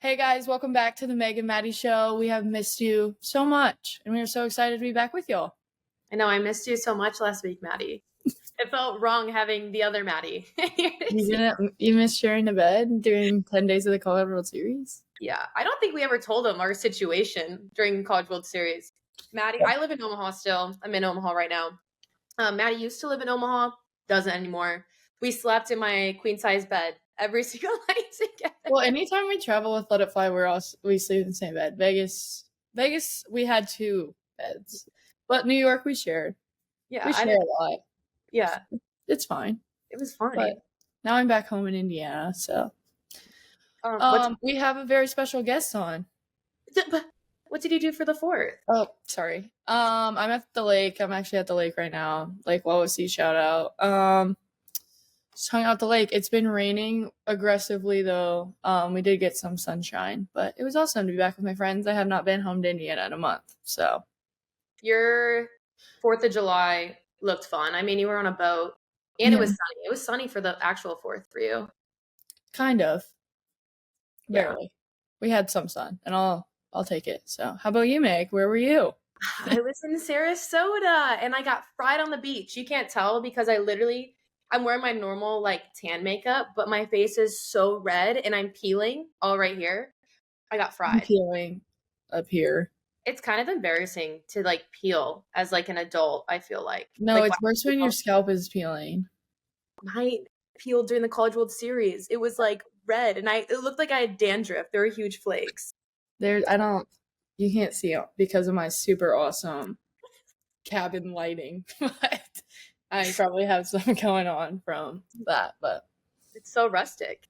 Hey guys, welcome back to the Meg and Maddie show. We have missed you so much, and we are so excited to be back with y'all. I know I missed you so much last week, Maddie. It felt wrong having the other Maddie. You missed sharing a bed during 10 days of the College World Series? Yeah, I don't think we ever told them our situation during College World Series. Maddie, I live in Omaha still. I'm in Omaha right now. Maddie used to live in Omaha, doesn't anymore. We slept in my queen size bed every single night together. Well, anytime we travel with Let It Fly, we sleep in the same bed. Vegas, we had 2 beds, but New York we shared. Yeah, we share a lot. Yeah, it's fine. It was fine. But now I'm back home in Indiana, so we have a very special guest on. What did you do for the 4th? Oh, sorry. I'm at the lake. I'm actually at the lake right now. Lake Wawasee, shout out. Just hung out at the lake. It's been raining aggressively though. We did get some sunshine, but it was awesome to be back with my friends. I have not been home to Indiana in a month, so. Your 4th of July looked fun. I mean, you were on a boat, and it was sunny. It was sunny for the actual 4th for you. Kind of. Barely. Yeah. We had some sun, and I'll take it. So, how about you, Meg? Where were you? I was in Sarasota, and I got fried on the beach. You can't tell because I'm wearing my normal tan makeup, but my face is so red, and I'm peeling all right here. I got fried. I'm peeling up here. It's kind of embarrassing to peel as an adult, I feel like. No, it's worse when your scalp is peeling. Mine peeled during the College World Series. It was red, and it looked like I had dandruff. There were huge flakes. You can't see it because of my super awesome cabin lighting, but I probably have some going on from that, but. It's so rustic.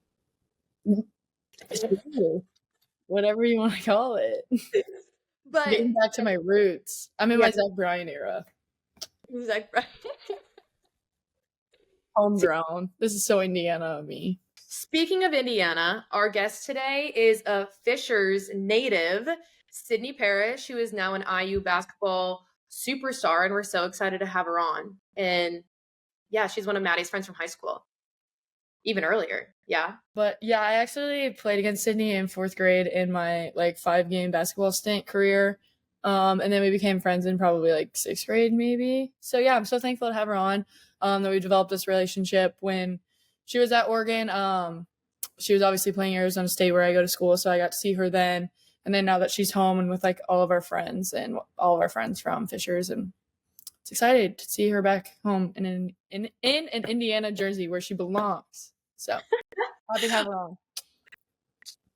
Whatever you want to call it. But getting back to my roots. I'm in my Zach Bryan era. Zach Bryan. Homegrown. This is so Indiana of me. Speaking of Indiana, our guest today is a Fishers native, Sydney Parrish, who is now an IU basketball superstar, and we're so excited to have her on. And yeah, she's one of Maddie's friends from high school. Even earlier, yeah. But yeah, I actually played against Sydney in 4th grade in my 5-game basketball stint career. And then we became friends in probably 6th grade maybe. So yeah, I'm so thankful to have her on. That we developed this relationship when she was at Oregon. She was obviously playing Arizona State where I go to school, so I got to see her then. And then now that she's home and with all of our friends and all of our friends from Fishers, and it's excited to see her back home in an Indiana jersey where she belongs. So happy to have her on.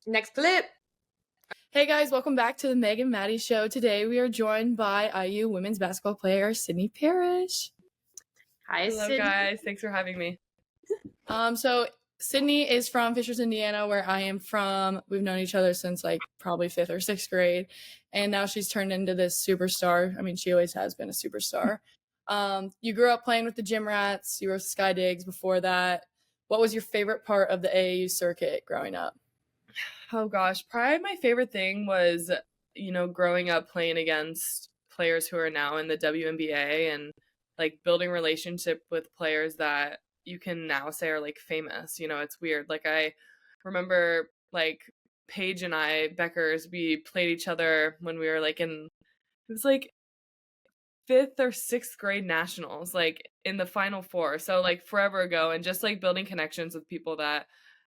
Next clip. Hey guys, welcome back to the Meg and Maddie show. Today we are joined by IU women's basketball player Sydney Parrish. Hi, hello Sydney. Guys. Thanks for having me. So Sydney is from Fishers, Indiana, where I am from. We've known each other since probably 5th or 6th grade. And now she's turned into this superstar. I mean, she always has been a superstar. You grew up playing with the Gym Rats. You were with Sky Diggs before that. What was your favorite part of the AAU circuit growing up? Oh gosh, probably my favorite thing was, growing up playing against players who are now in the WNBA and building relationship with players that you can now say are famous. It's weird. I remember Paige and I, Beckers, we played each other when we were it was 5th or 6th grade nationals, in the Final Four. So forever ago, and just building connections with people that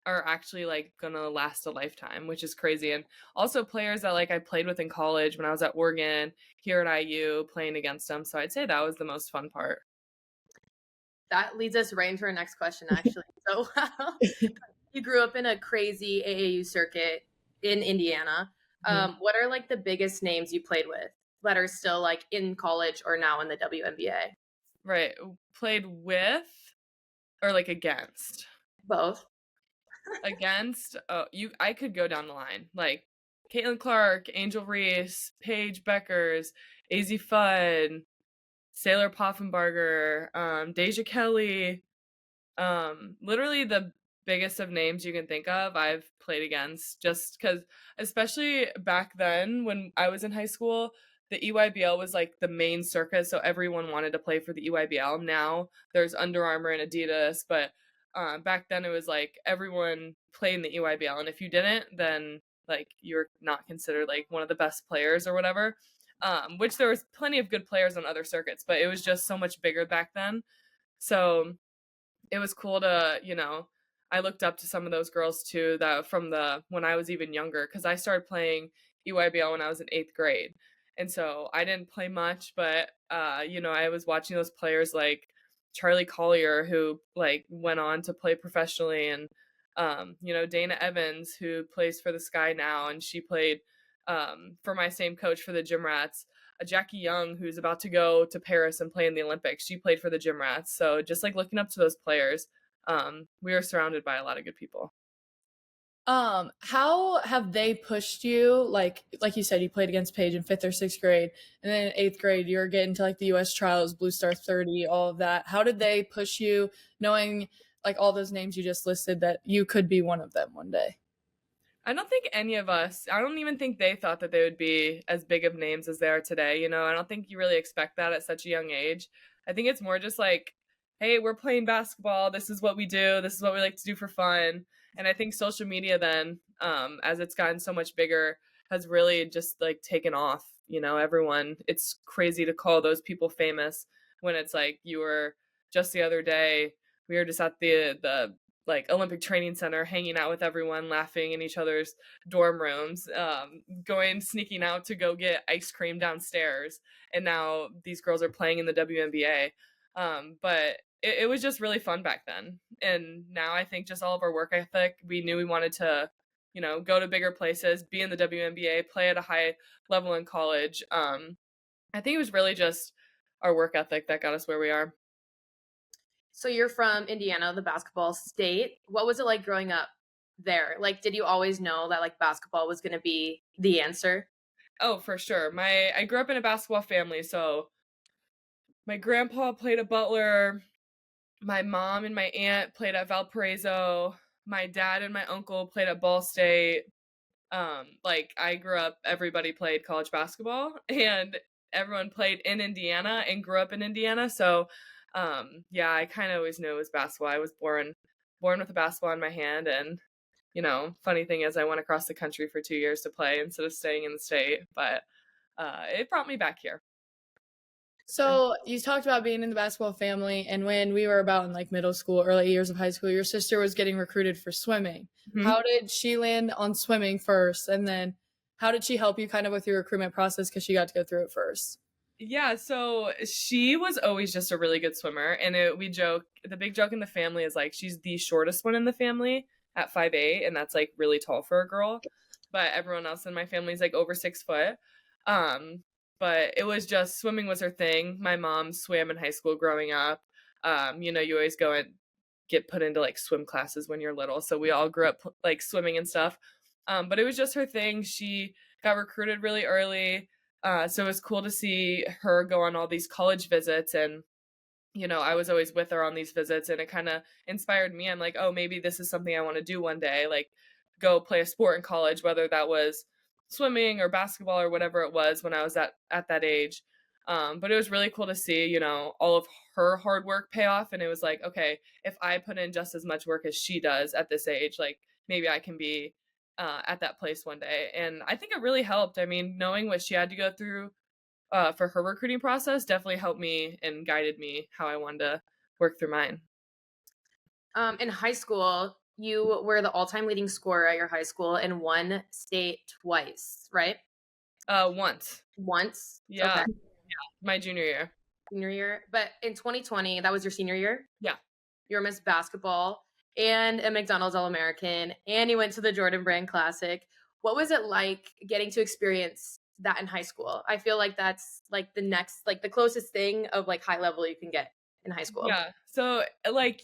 are actually gonna last a lifetime, which is crazy. And also players that I played with in college when I was at Oregon, here at IU, playing against them. So I'd say that was the most fun part. That leads us right into our next question, actually. So you grew up in a crazy AAU circuit in Indiana. What are the biggest names you played with that are still in college or now in the WNBA? Right. Played with or against? Both. Against? I could go down the line. Caitlin Clark, Angel Reese, Paige Beckers, AZ Fudd, Sailor Poffenbarger, Deja Kelly, literally the biggest of names you can think of I've played against, just because, especially back then when I was in high school, the EYBL was the main circuit, so everyone wanted to play for the EYBL. Now there's Under Armour and Adidas, but back then it was everyone played in the EYBL, and if you didn't, then like you're not considered like one of the best players or whatever. Which there was plenty of good players on other circuits, but it was just so much bigger back then. So it was cool to, I looked up to some of those girls too, that from the when I was even younger, because I started playing EYBL when I was in 8th grade. And so I didn't play much, but I was watching those players like Charlie Collier, who like went on to play professionally, and Dana Evans, who plays for the Sky now, and she played for my same coach for the Gym Rats. Jackie Young, who's about to go to Paris and play in the Olympics, she played for the Gym Rats. So just like looking up to those players, we were surrounded by a lot of good people. How have they pushed you? Like you said, you played against Paige in 5th or 6th grade, and then in 8th grade, you're getting to like the U.S. trials, Blue Star 30, all of that. How did they push you, knowing like all those names you just listed, that you could be one of them one day? I don't think any of us, I don't even think they thought that they would be as big of names as they are today. I don't think you really expect that at such a young age. I think it's more just like, hey, we're playing basketball. This is what we do. This is what we like to do for fun. And I think social media then, as it's gotten so much bigger, has really just like taken off. Everyone, it's crazy to call those people famous when it's like you were just the other day, we were just at the like Olympic Training Center, hanging out with everyone, laughing in each other's dorm rooms, sneaking out to go get ice cream downstairs. And now these girls are playing in the WNBA. But it was just really fun back then. And now I think just all of our work ethic, we knew we wanted to, go to bigger places, be in the WNBA, play at a high level in college. I think it was really just our work ethic that got us where we are. So you're from Indiana, the basketball state. What was it like growing up there? Like, did you always know that like basketball was going to be the answer? Oh, for sure. I grew up in a basketball family, so my grandpa played at Butler, my mom and my aunt played at Valparaiso, my dad and my uncle played at Ball State. Like I grew up, everybody played college basketball, and everyone played in Indiana and grew up in Indiana. So yeah, I kind of always knew it was basketball. I was born with a basketball in my hand, and funny thing is I went across the country for 2 years to play instead of staying in the state, but it brought me back here. So you talked about being in the basketball family, and when we were about in like middle school, early years of high school, your sister was getting recruited for swimming. Mm-hmm. How did she land on swimming first? And then how did she help you kind of with your recruitment process, because she got to go through it first? Yeah, so she was always just a really good swimmer, and we joke, the big joke in the family is like she's the shortest one in the family at 5'8", and that's like really tall for a girl, but everyone else in my family is like over 6 foot. But it was just, swimming was her thing. My mom swam in high school growing up. You always go and get put into like swim classes when you're little, so we all grew up like swimming and stuff. But it was just her thing. She got recruited really early. So it was cool to see her go on all these college visits, and I was always with her on these visits, and it kind of inspired me. I'm like, oh, maybe this is something I want to do one day, like go play a sport in college, whether that was swimming or basketball or whatever it was when I was at that age. But it was really cool to see, all of her hard work pay off, and it was like, okay, if I put in just as much work as she does at this age, like maybe I can be at that place one day. And I think it really helped. I mean, knowing what she had to go through for her recruiting process definitely helped me and guided me how I wanted to work through mine. In high school, you were the all-time leading scorer at your high school and won state twice, right? Once. Once? Yeah. Okay. Yeah, my junior year. Junior year. But in 2020, that was your senior year? Yeah. You were Miss Basketball and a McDonald's All-American, and you went to the Jordan Brand Classic. What was it like getting to experience that in high school? I feel like that's like the next, like the closest thing of like high level you can get in high school. Yeah. So like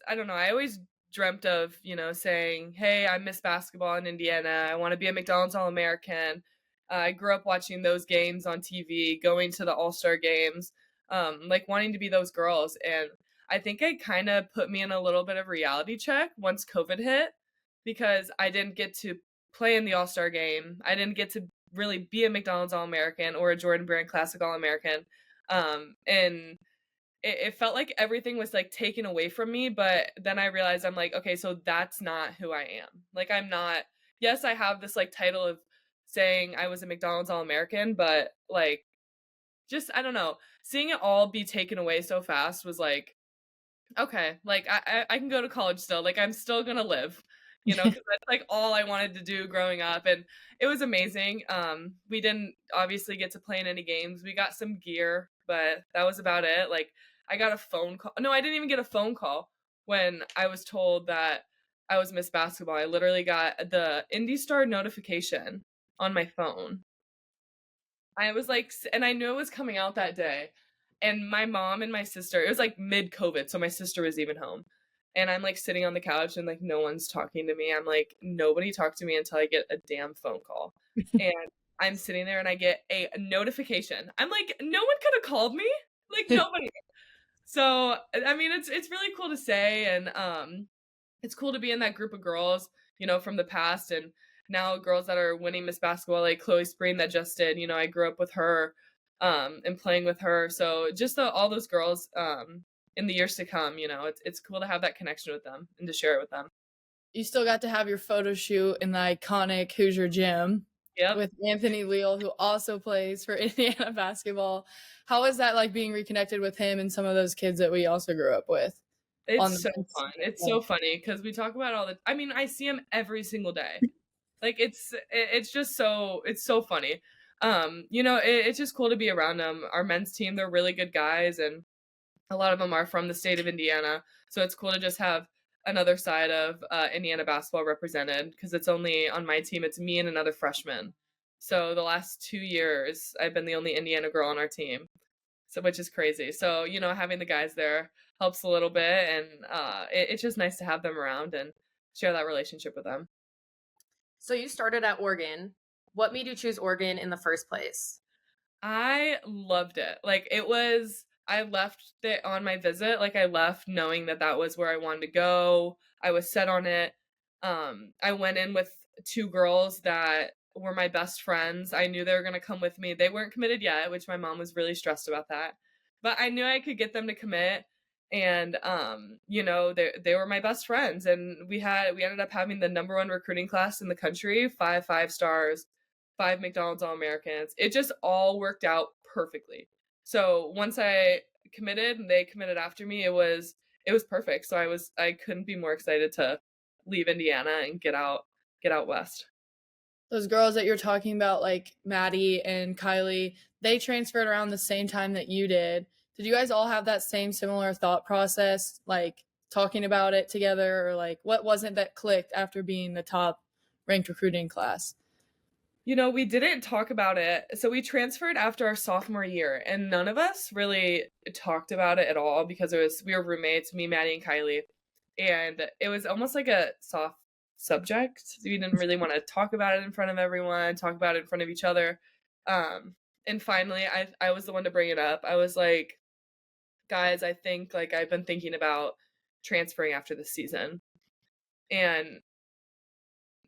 I don't know, I always dreamt of, saying, hey, I'm Miss Basketball in Indiana. I want to be a McDonald's All-American. I grew up watching those games on TV, going to the All-Star games, like wanting to be those girls. And I think it kind of put me in a little bit of reality check once COVID hit, because I didn't get to play in the All-Star game. I didn't get to really be a McDonald's All-American or a Jordan Brand Classic All-American. And it felt like everything was like taken away from me. But then I realized I'm like, okay, so that's not who I am. Like I'm not, yes, I have this like title of saying I was a McDonald's All-American, but like just I don't know, seeing it all be taken away so fast was like, okay, like I can go to college still, like I'm still gonna live, because that's like all I wanted to do growing up, and it was amazing. We didn't obviously get to play in any games. We got some gear, but that was about it. Like I got a phone call. No, I didn't even get a phone call when I was told that I was Miss Basketball. I literally got the Indy Star notification on my phone. I was like, and I knew it was coming out that day. And my mom and my sister, it was like mid COVID, so my sister was even home. And I'm like sitting on the couch and like no one's talking to me. I'm like, nobody talked to me until I get a damn phone call. And I'm sitting there and I get a notification. I'm like, no one could have called me. Like nobody. So I mean it's really cool to say, and it's cool to be in that group of girls, from the past, and now girls that are winning Miss Basketball, like Chloe Spreen that just did. I grew up with her, and playing with her. So just all those girls, in the years to come, it's cool to have that connection with them and to share it with them. You still got to have your photo shoot in the iconic Hoosier Gym. Yep. With Anthony Leal, who also plays for Indiana basketball. How is that like being reconnected with him and some of those kids that we also grew up with? It's so fun. It's so funny because we talk about I mean, I see him every single day. Like it's just it's so funny. It's just cool to be around them. Our men's team, they're really good guys, and a lot of them are from the state of Indiana. So it's cool to just have another side of Indiana basketball represented, because it's only on my team, it's me and another freshman. So the last 2 years, I've been the only Indiana girl on our team. So which is crazy. So, having the guys there helps a little bit, and it's just nice to have them around and share that relationship with them. So you started at Oregon. What made you choose Oregon in the first place? I loved it. Like I left it on my visit. Like I left knowing that was where I wanted to go. I was set on it. I went in with 2 girls that were my best friends. I knew they were going to come with me. They weren't committed yet, which my mom was really stressed about that. But I knew I could get them to commit. And they were my best friends, and we ended up having the #1 recruiting class in the country, 5 stars, 5 McDonald's All-Americans. It just all worked out perfectly. So once I committed and they committed after me, it was perfect. So I couldn't be more excited to leave Indiana and get out west. Those girls that you're talking about, like Maddie and Kylie, they transferred around the same time that you did. Did you guys all have that same similar thought process, like talking about it together, or like what wasn't that clicked after being the top ranked recruiting class? We didn't talk about it. So we transferred after our sophomore year, and none of us really talked about it at all because we were roommates, me, Maddie, and Kylie. And it was almost like a soft subject. We didn't really want to talk about it in front of everyone, talk about it in front of each other. And finally, I was the one to bring it up. I was like, guys, I think like I've been thinking about transferring after this season. And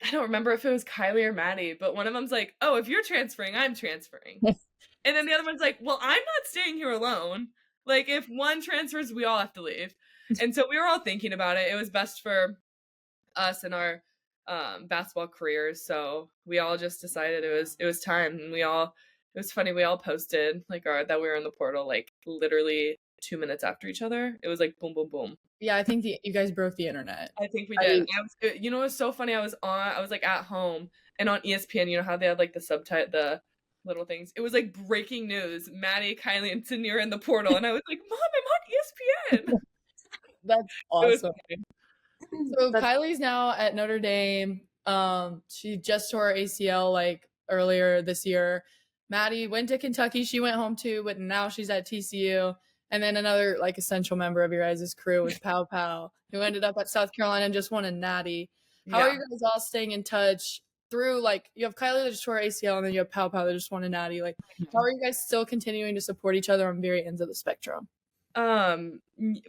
I don't remember if it was Kylie or Maddie, but one of them's like, oh, if you're transferring, I'm transferring. And then the other one's like, well, I'm not staying here alone. Like, if one transfers, we all have to leave. And so we were all thinking about it. It was best for us and our basketball careers. So we all just decided it was time. And it was funny. We all posted like that we were in the portal, like literally 2 minutes after each other. It was like boom, boom, boom. Yeah, I think you guys broke the internet. I think we did. It was so funny. I was like at home, and on ESPN, you know how they had like the little things. It was like breaking news. Maddie, Kylie, and Sydney are in the portal, and I was like, Mom, I'm on ESPN. That's awesome. So Kylie's now at Notre Dame. She just tore her ACL like earlier this year. Maddie went to Kentucky. She went home too, but now she's at TCU. And then another like essential member of your guys' crew was Pow Pow, who ended up at South Carolina and just won a natty. How are you guys all staying in touch through, like, you have Kylie that just tore her ACL, and then you have Pow Pow that just won a natty. Like, how are you guys still continuing to support each other on very ends of the spectrum?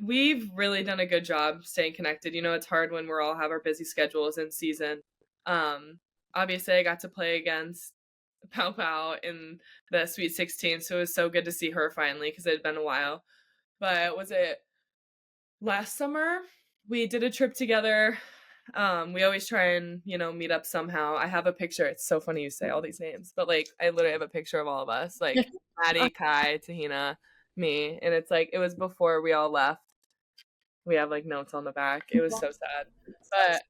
We've really done a good job staying connected. It's hard when we're all have our busy schedules in season. Obviously I got to play against Pow Pow in the Sweet 16, so it was so good to see her finally because it had been a while. But was it last summer? We did a trip together We always try and, meet up somehow. I have a picture. It's so funny you say all these names, but like I literally have a picture of all of us, like Maddie, Kai, Tahina, me, and it's like it was before we all left. We have like notes on the back. It was so sad, but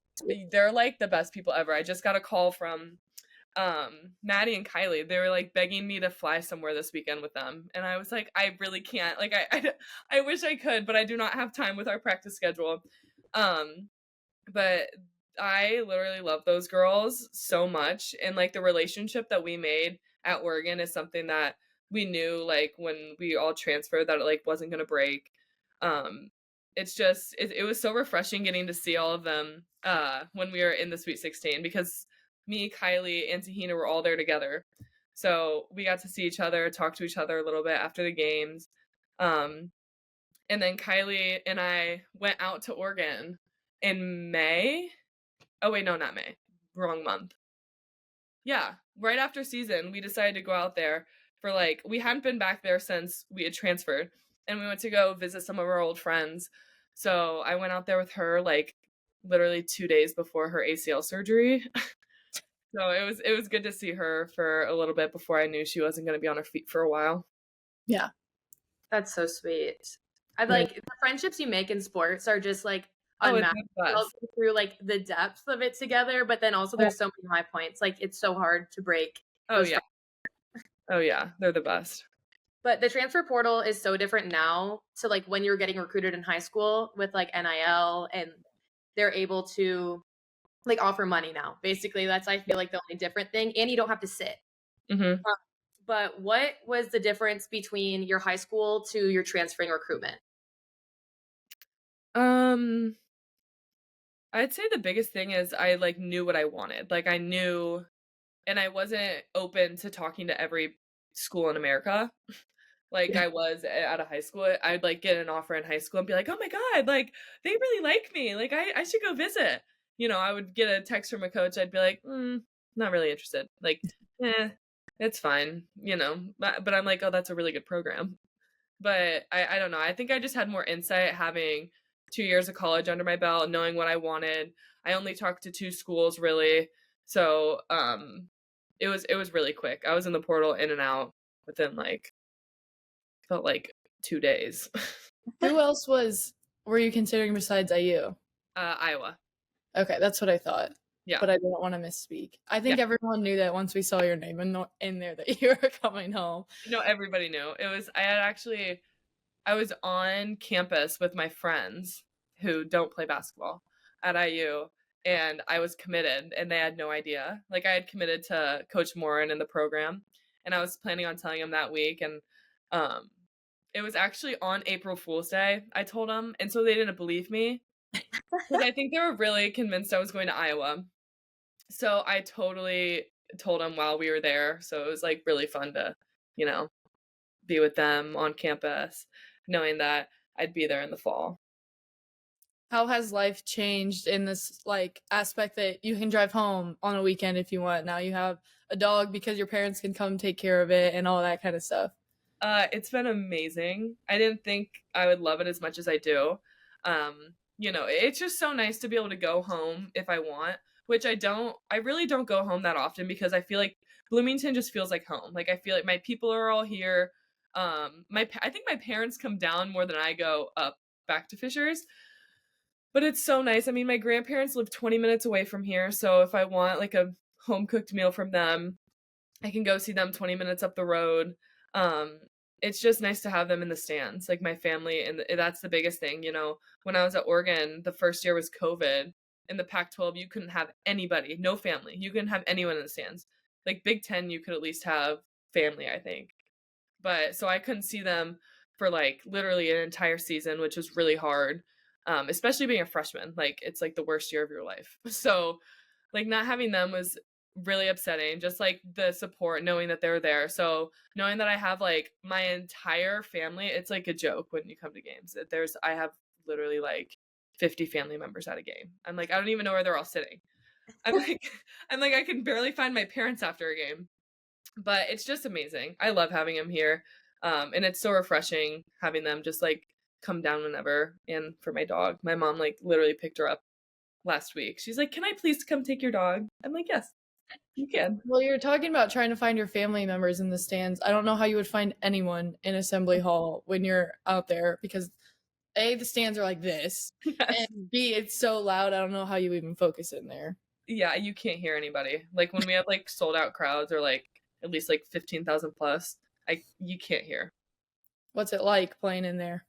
they're like the best people ever. I just got a call from Maddie and Kylie. They were like begging me to fly somewhere this weekend with them, and I was like, I really can't. Like I wish I could, but I do not have time with our practice schedule. But I literally love those girls so much, and like the relationship that we made at Oregon is something that we knew like when we all transferred that it like wasn't gonna break. It's just it was so refreshing getting to see all of them when we were in the Sweet 16, because me, Kylie, and Tahina were all there together. So we got to see each other, talk to each other a little bit after the games. And then Kylie and I went out to Oregon in May. Oh, wait, no, not May. Wrong month. Yeah, right after season, we decided to go out there for like, we hadn't been back there since we had transferred. And we went to go visit some of our old friends. So I went out there with her like literally 2 days before her ACL surgery. So it was good to see her for a little bit before I knew she wasn't going to be on her feet for a while. Yeah. That's so sweet. I Right. like the friendships you make in sports are just like Oh, it's unmatched. the best. Through like the depth of it together, but then also there's so many high points. Like it's so hard to break. Oh yeah. Oh yeah, they're the best. But the transfer portal is so different now to like when you're getting recruited in high school with like NIL, and they're able to like offer money now. Basically, that's I feel like the only different thing, and you don't have to sit. Mm-hmm. But what was the difference between your high school to your transferring recruitment? I'd say the biggest thing is I like knew what I wanted. Like I knew, and I wasn't open to talking to every school in America. Like I was out of high school. I'd like get an offer in high school and be like, oh my God, like they really like me. Like I should go visit. I would get a text from a coach. I'd be like, not really interested. Like, it's fine, but I'm like, oh, that's a really good program. But I don't know. I think I just had more insight having 2 years of college under my belt, knowing what I wanted. I only talked to 2 schools really. So, it was really quick. I was in the portal in and out within felt like 2 days. Who else were you considering besides IU? Iowa. Okay, that's what I thought. Yeah. But I didn't want to misspeak. I think everyone knew that once we saw your name in there that you were coming home. No, everybody knew. I was on campus with my friends who don't play basketball at IU, and I was committed, and they had no idea. Like I had committed to Coach Morin in the program, and I was planning on telling him that week, and it was actually on April Fool's Day. I told them, and so they didn't believe me because I think they were really convinced I was going to Iowa. So I totally told them while we were there. So it was like really fun to, be with them on campus, knowing that I'd be there in the fall. How has life changed in this like aspect that you can drive home on a weekend if you want? Now you have a dog because your parents can come take care of it and all that kind of stuff. It's been amazing. I didn't think I would love it as much as I do. It's just so nice to be able to go home if I want, which I really don't go home that often because I feel like Bloomington just feels like home. Like I feel like my people are all here. I think my parents come down more than I go up back to Fishers. But it's so nice. I mean, my grandparents live 20 minutes away from here, so if I want like a home cooked meal from them, I can go see them 20 minutes up the road. It's just nice to have them in the stands, like my family, and that's the biggest thing. When I was at Oregon, the first year was COVID. In the Pac-12, you couldn't have anybody, no family. You couldn't have anyone in the stands. Like Big Ten, you could at least have family, I think. But so I couldn't see them for like literally an entire season, which was really hard, especially being a freshman. Like it's like the worst year of your life. So like not having them was really upsetting, just like the support, knowing that they're there. So knowing that I have like my entire family, it's like a joke when you come to games. I have literally like 50 family members at a game. I'm like, I don't even know where they're all sitting. I'm like, I can barely find my parents after a game. But it's just amazing. I love having them here. And it's so refreshing having them just like come down whenever. And for my dog, my mom like literally picked her up last week. She's like, "Can I please come take your dog?" I'm like, "Yes, you can." Well, you're talking about trying to find your family members in the stands. I don't know how you would find anyone in Assembly Hall when you're out there because A, the stands are like this, Yes. and B, it's so loud. I don't know how you even focus in there. Yeah, you can't hear anybody. Like when we have like sold out crowds or like at least like 15,000 plus, you can't hear. What's it like playing in there?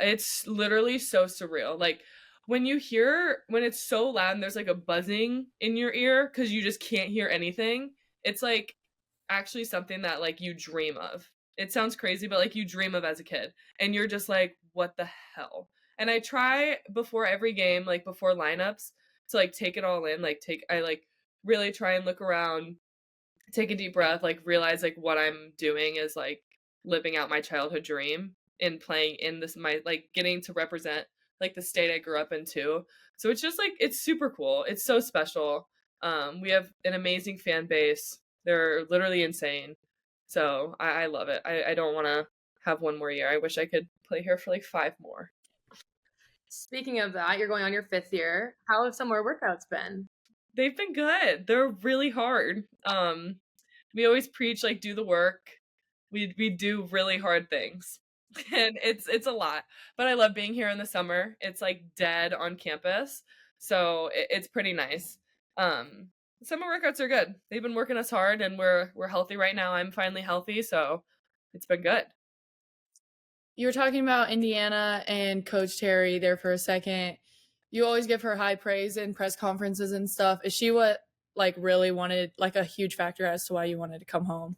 It's literally so surreal. Like when it's so loud and there's like a buzzing in your ear because you just can't hear anything, it's like actually something that like you dream of. It sounds crazy, but like you dream of as a kid. And you're just like, what the hell? And I try before every game, like before lineups, to like take it all in. I like really try and look around, take a deep breath, like realize like what I'm doing is like living out my childhood dream and playing in this my like getting to represent like the state I grew up in too. So it's just like it's super cool. It's so special. We have an amazing fan base. They're literally insane. So I love it. I don't want to have one more year. I wish I could play here for like 5 more. Speaking of that, you're going on your 5th year. How have summer workouts been? They've been good. They're really hard. We always preach like do the work. We do really hard things. And it's a lot. But I love being here in the summer. It's like dead on campus. So it's pretty nice. Summer workouts are good. They've been working us hard and we're healthy right now. I'm finally healthy, so it's been good. You were talking about Indiana and Coach Terry there for a second. You always give her high praise in press conferences and stuff. Is she what like really wanted like a huge factor as to why you wanted to come home?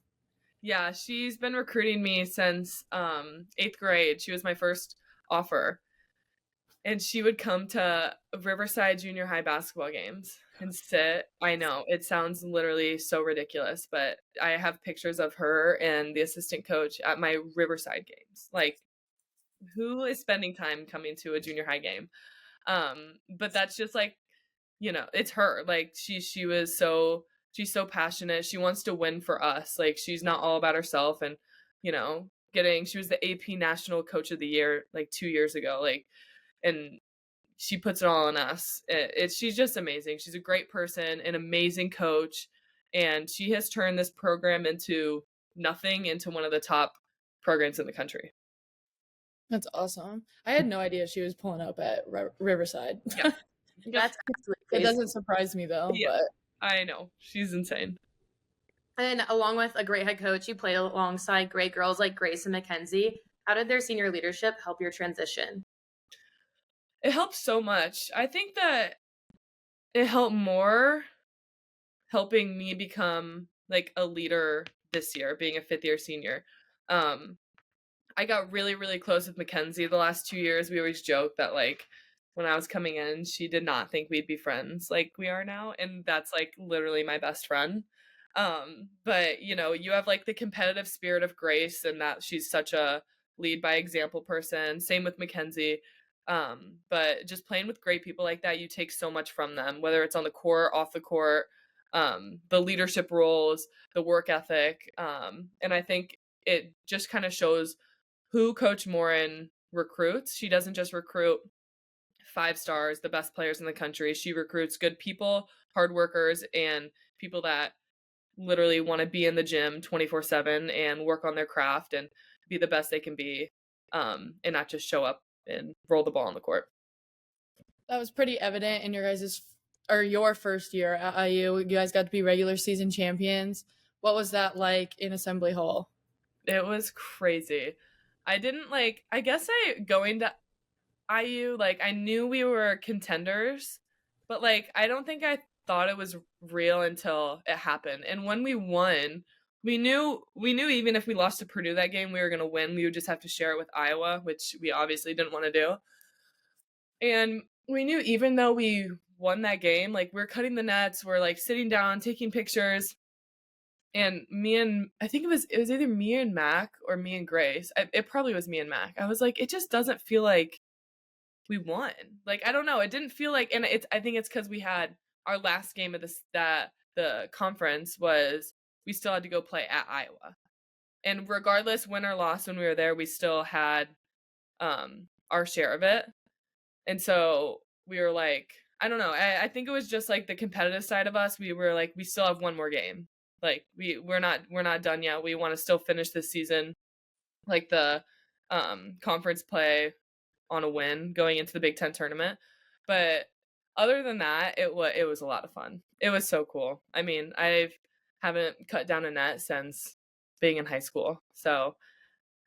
Yeah, she's been recruiting me since 8th grade. She was my first offer. And she would come to Riverside junior high basketball games and sit. I know it sounds literally so ridiculous, but I have pictures of her and the assistant coach at my Riverside games. Like, who is spending time coming to a junior high game? But that's just like, it's her. Like she's so passionate. She wants to win for us. Like she's not all about herself. And she was the AP National Coach of the Year like 2 years ago. Like, and she puts it all on us. She's just amazing. She's a great person, an amazing coach, and she has turned this program into nothing into one of the top programs in the country. That's awesome. I had no idea she was pulling up at Riverside. Yeah. That's absolutely It crazy. doesn't surprise me though, Yeah. but I know. She's insane. And along with a great head coach, you played alongside great girls like Grace and Mackenzie. How did their senior leadership help your transition? It helps so much. I think that it helped more helping me become like a leader this year, being a 5th year senior. I got really, really close with Mackenzie the last 2 years. We always joke that like when I was coming in, she did not think we'd be friends like we are now. And that's like literally my best friend. But you have like the competitive spirit of Grace and that she's such a lead by example person. Same with Mackenzie. But just playing with great people like that, you take so much from them, whether it's on the court, off the court, the leadership roles, the work ethic. And I think it just kind of shows who Coach Morin recruits. She doesn't just recruit 5 stars, the best players in the country. She recruits good people, hard workers, and people that literally want to be in the gym 24/7 and work on their craft and be the best they can be, and not just show up and roll the ball on the court. that was pretty evident in your first year at IU. You guys got to be regular season champions. What was that like in Assembly Hall? It was crazy. I guess going to IU, like I knew we were contenders, but like I don't think I thought it was real until it happened. And when we won, we knew even if we lost to Purdue that game, we were going to win. We would just have to share it with Iowa, which we obviously didn't want to do. And we knew even though we won that game, like we're cutting the nets, we're like sitting down, taking pictures. And I think it was either me and Mac or me and Grace. It probably was me and Mac. I was like, it just doesn't feel like we won. Like, I don't know. It didn't feel like, and I think it's because we had our last game of the conference was we still had to go play at Iowa. And regardless, win or loss, when we were there, we still had our share of it. And so we were like, I don't know. I think it was just like the competitive side of us. We were like, we still have one more game. Like we're not done yet. We want to still finish this season, like the conference play on a win going into the Big Ten tournament. But other than that, it was a lot of fun. It was so cool. I mean, I haven't cut down a net since being in high school. So,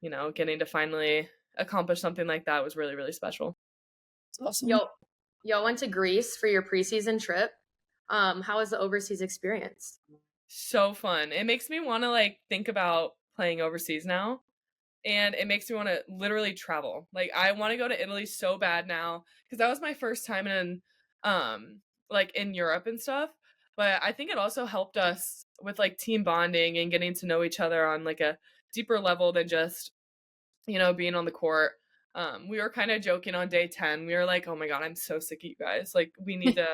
you know, getting to finally accomplish something like that was really, really special. It's awesome. Y'all went to Greece for your preseason trip. How was the overseas experience? So fun. It makes me want to like think about playing overseas now. And it makes me want to literally travel. Like I want to go to Italy so bad now because that was my first time in like in Europe and stuff. But I think it also helped us with like team bonding and getting to know each other on like a deeper level than just, you know, being on the court. We were kind of joking on day 10. We were like, oh my God, I'm so sick of you guys. Like we need to,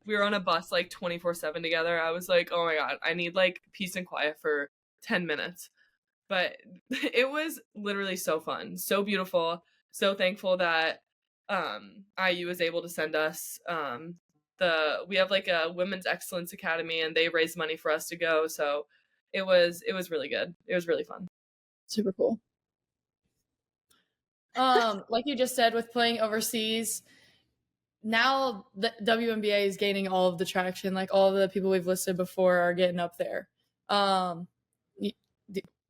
we were on a bus like 24/7 together. I was like, oh my God, I need like peace and quiet for 10 minutes. But it was literally so fun, so beautiful, so thankful that IU was able to send us. We have like a Women's Excellence Academy, and they raised money for us to go. So it was really good. It was really fun. Super cool. Like you just said, with playing overseas, now the WNBA is gaining all of the traction. Like all of the people we've listed before are getting up there.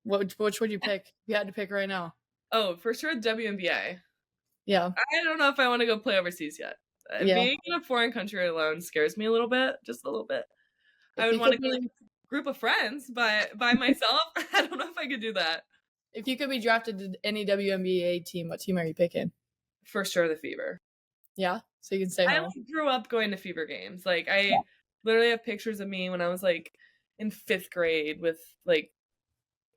Which would you pick? If you had to pick right now. Oh, for sure, WNBA. Yeah. I don't know if I want to go play overseas yet. Being in a foreign country alone scares me a little bit, just a little bit. I would want to go like a group of friends, but by myself, I don't know if I could do that. If you could be drafted to any WNBA team, what team are you picking? For sure, the Fever. Yeah, so you can stay home. I grew up going to Fever games. Like I literally have pictures of me when I was like in 5th grade with like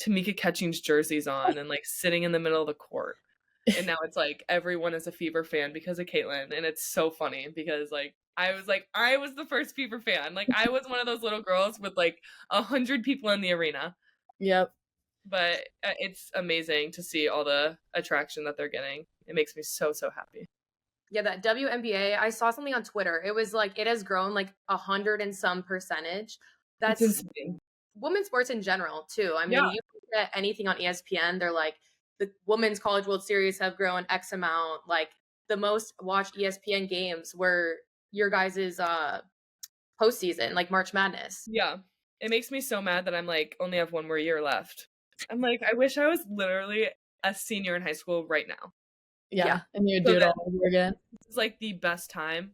Tamika Catching's jerseys on and like sitting in the middle of the court. And now it's like everyone is a Fever fan because of Caitlin, and it's so funny because like I was the first Fever fan. Like I was one of those little girls with like 100 people in the arena. Yep. But it's amazing to see all the attraction that they're getting. It makes me so happy. Yeah, that WNBA, I saw something on Twitter. It was like it has grown like 100 and some percentage. That's insane. Women's sports in general too. I mean, you look at anything on ESPN, they're like the Women's College World Series have grown X amount. Like the most watched ESPN games were your guys' postseason, like March Madness. Yeah. It makes me so mad that I'm like only have one more year left. I'm like, I wish I was literally a senior in high school right now. Yeah. And you would do it all over again. It's like the best time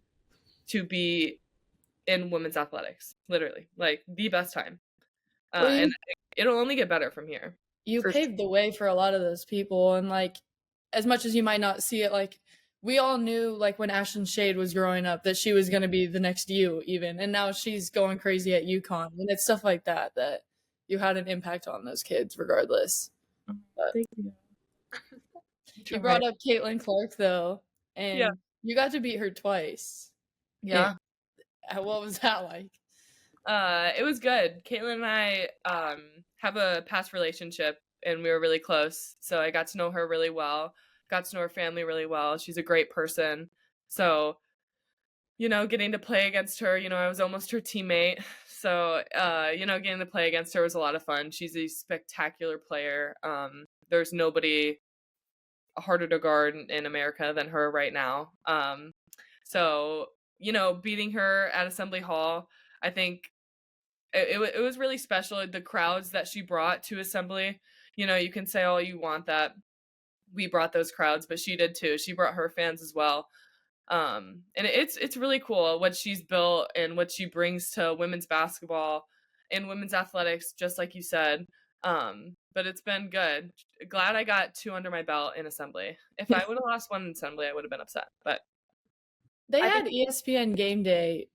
to be in women's athletics. Literally. Like the best time. And it'll only get better from here. You paved the way for a lot of those people, and like as much as you might not see it, like we all knew like when Ashlyn Shade was growing up that she was going to be the next you even, and now she's going crazy at UConn, and it's stuff like that you had an impact on those kids regardless. But thank you. You brought up Caitlin Clark though, and you got to beat her twice. Yeah. What was that like? It was good. Caitlin and I have a past relationship, and we were really close. So I got to know her really well, got to know her family really well. She's a great person. So, you know, getting to play against her, you know, I was almost her teammate. So, you know, getting to play against her was a lot of fun. She's a spectacular player. There's nobody harder to guard in America than her right now. So, you know, beating her at Assembly Hall, I think it was really special. The crowds that she brought to Assembly, you know, you can say all you want that we brought those crowds, but she did too. She brought her fans as well. And it's really cool what she's built and what she brings to women's basketball and women's athletics, just like you said. But it's been good. Glad I got 2 under my belt in Assembly. If I would have lost 1 in Assembly, I would have been upset. But they had ESPN Game Day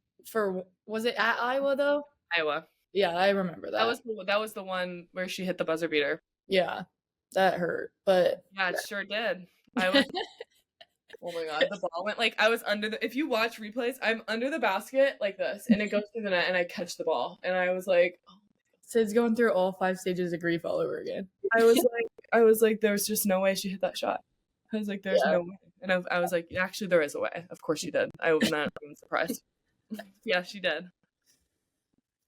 was it at Iowa though? Iowa. Yeah, I remember that. That was the one where she hit the buzzer beater. Yeah, that hurt. But yeah, it sure did. I was. Oh my God, the ball went like I was if you watch replays, I'm under the basket like this, and it goes through the net, and I catch the ball, and I was like, oh. Sid's going through all 5 stages of grief all over again. I was like, there's just no way she hit that shot. I was like, there's no way. And I was like, actually, there is a way. Of course she did. I was not even surprised. Yeah, she did.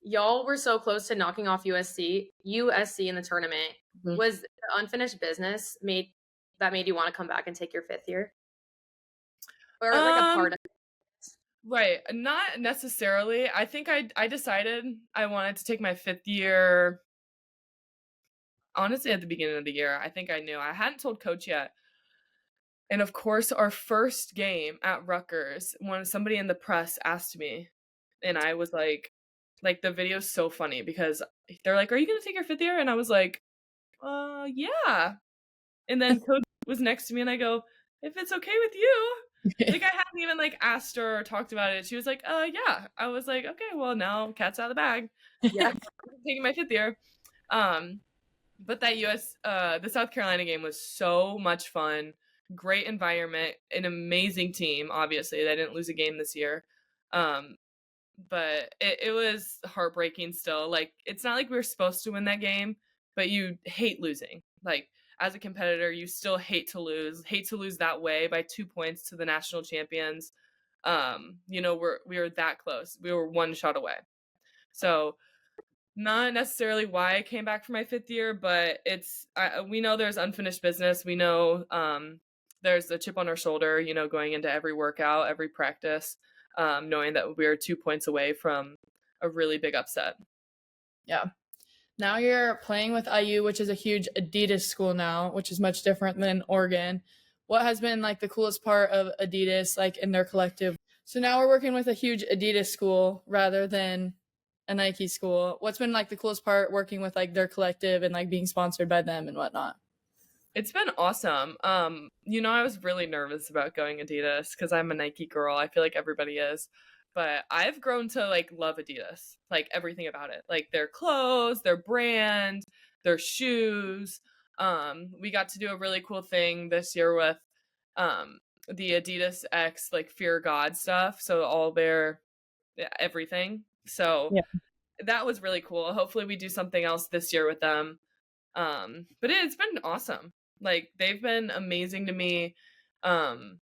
Y'all were so close to knocking off USC in the tournament. Mhm. Was the unfinished business made you want to come back and take your 5th year? Or like a part of it? Right. Not necessarily. I think I decided I wanted to take my 5th year, honestly, at the beginning of the year. I think I knew. I hadn't told coach yet. And of course, our first game at Rutgers, when somebody in the press asked me, and I was like the video's so funny because they're like, "Are you going to take your 5th year?" And I was like, yeah. And then coach was next to me and I go, "If it's okay with you." Like I hadn't even like asked her or talked about it. She was like, yeah." I was like, "Okay, well now cat's out of the bag." Yeah. I'm taking my 5th year. But that the South Carolina game was so much fun. Great environment, an amazing team. Obviously, they didn't lose a game this year. But it was heartbreaking still. Like, it's not like we were supposed to win that game, but you hate losing. Like, as a competitor, you still hate to lose that way by 2 points to the national champions. We were that close. We were one shot away. So not necessarily why I came back for my 5th year, but we know there's unfinished business. We know there's a chip on our shoulder, going into every workout, every practice, knowing that we are 2 points away from a really big upset. Yeah. Now you're playing with IU, which is a huge Adidas school now, which is much different than Oregon. What has been like the coolest part of Adidas, like in their collective? So now we're working with a huge Adidas school rather than a Nike school. What's been like the coolest part working with like their collective and like being sponsored by them and whatnot? It's been awesome. I was really nervous about going Adidas because I'm a Nike girl. I feel like everybody is. But I've grown to like love Adidas, like everything about it, like their clothes, their brand, their shoes. We got to do a really cool thing this year with the Adidas X like Fear God stuff. So all their everything. So Yeah. that was really cool. Hopefully we do something else this year with them. But it's been awesome. Like they've been amazing to me in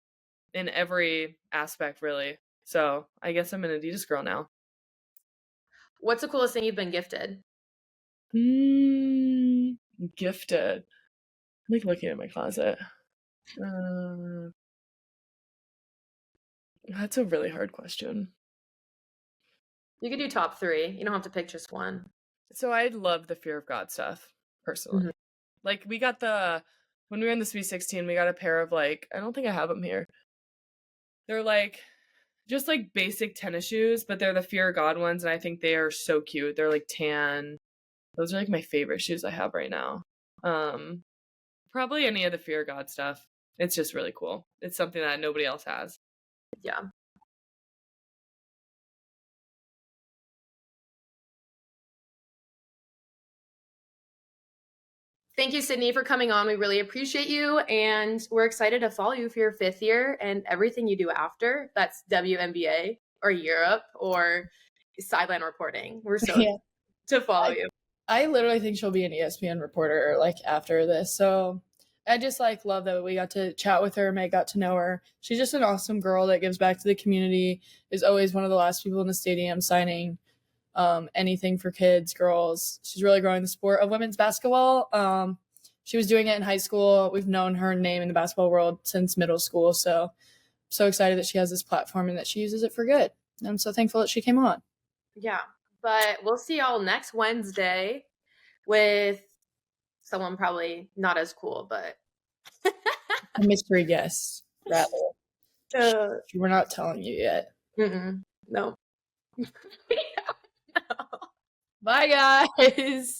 every aspect really. So I guess I'm an Adidas girl now. What's the coolest thing you've been gifted? Gifted. I'm like looking at my closet. That's a really hard question. You could do top 3. You don't have to pick just one. So I love the Fear of God stuff personally. Mhm. Like we got when we were in the Sweet 16, we got a pair of like, I don't think I have them here. They're like just like basic tennis shoes, but they're the Fear of God ones, and I think they are so cute. They're like tan. Those are like my favorite shoes I have right now. Probably any of the Fear of God stuff. It's just really cool. It's something that nobody else has. Yeah. Thank you, Sydney, for coming on. We really appreciate you, and we're excited to follow you for your 5th year and everything you do after. That's WNBA or Europe or sideline reporting. We're so Yeah. to follow you. I literally think she'll be an ESPN reporter like after this. So I just like love that we got to chat with her. Meg got to know her. She's just an awesome girl that gives back to the community, is always one of the last people in the stadium signing anything for kids, girls. She's really growing the sport of women's basketball. She was doing it in high school. We've known her name in the basketball world since middle school. So I'm so excited that she has this platform and that she uses it for good. I'm so thankful that she came on. Yeah. But we'll see y'all next Wednesday with someone probably not as cool, but A mystery guest, rather. We're not telling you yet. No. Bye, guys.